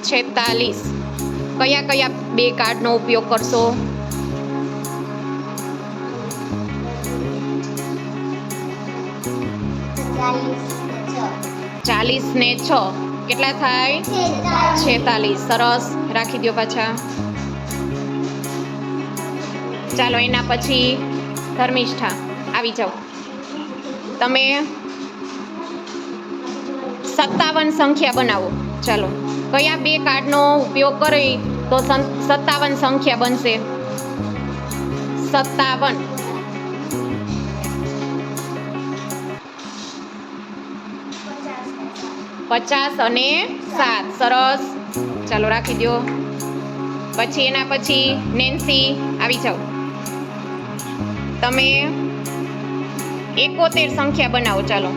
46. કયા કયા બે કાર્ડનો ઉપયોગ કરશો? 40 ને 6 કેટલા થાય? 46. સરસ, રાખી દો પાછા. ચાલો એના પછી ધર્મિષ્ઠા આવી જાઓ. તમે 57 સંખ્યા બનાવો. ચાલો, કયા બે કાર્ડનો ઉપયોગ કરી તો 57 સંખ્યા બનશે? 57. 50 અને 7. સરસ, ચાલો રાખી દો. પછી એના પછી નેન્સી આવી જાઓ. તમે 71 સંખ્યા બનાવો. ચાલો,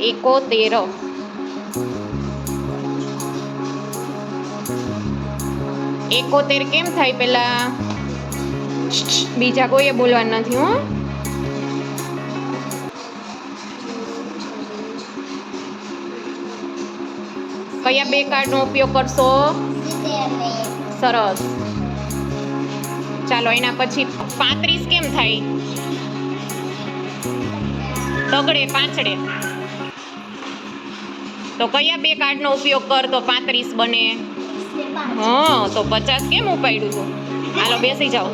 71. 71 કેમ થાય? પેલા બીજા કોઈએ બોલવાનું નથી હો. કયા બે કાર્ડનો ઉપયોગ કરશો? સરસ. ચાલો એના પછી 35 કેમ થાય? તગડે પાંચડે. તો કયા બે કાર્ડનો ઉપયોગ કર તો 35 બને? હા, તો 50 કેમ ઉપાડ્યું તું? હાલો બેસી જાઓ.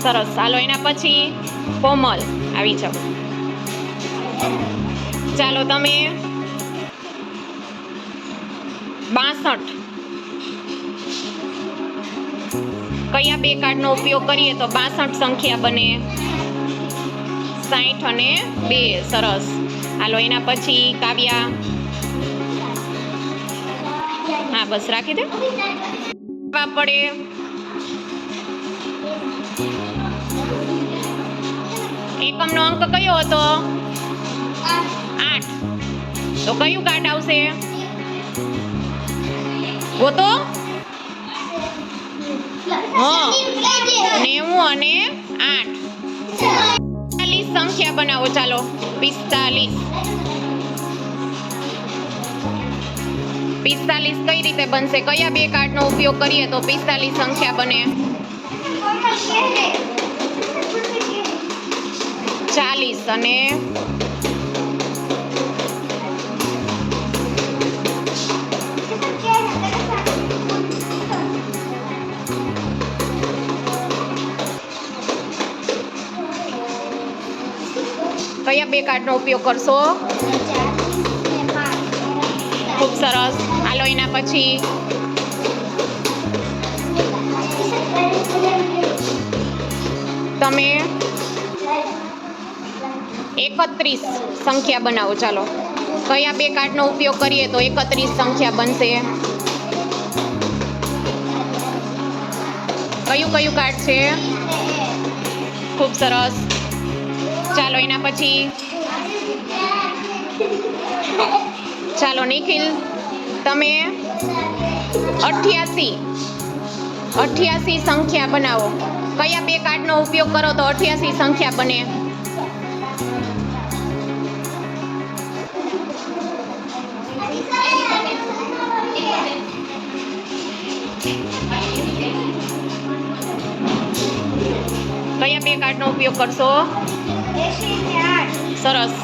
સરસ. હાલો એના પછી કોમલ આવી જાઓ. ચાલો તમે 62. કયા બે કાર્ડનો ઉપયોગ કરીએ તો 62 સંખ્યા બને? 60 અને 2. સરસ. હાલો એના પછી કાવ્યા. હા બસ રાખી દે. પડે એકમનો અંક કયો હતો? 8. તો કયું કાર્ડ આવશે? ગોતો. હા, 90 અને 8. 45 સંખ્યા બનાવો. ચાલો 45. 45 કઈ રીતે બનશે? કયા બે કાર્ડનો ઉપયોગ કરીએ તો 45 સંખ્યા બને? 40 અને 5. કયા બે કાર્ડનો ઉપયોગ કરશો? ખૂબ સરસ. હાલો એના પછી તમે 31 સંખ્યા બનાવો. ચાલો, કયા બે કાર્ડનો ઉપયોગ કરીએ તો 31 સંખ્યા બનશે? કયું કયું કાર્ડ છે? ખૂબ સરસ. ચાલો એના પછી ચાલો નિખિલ, તમે 88 સંખ્યા બનાવો. કયા બે કાર્ડનો ઉપયોગ કરો તો 88 સંખ્યા બને? કયા બે કાર્ડનો ઉપયોગ કરશો? સરસ.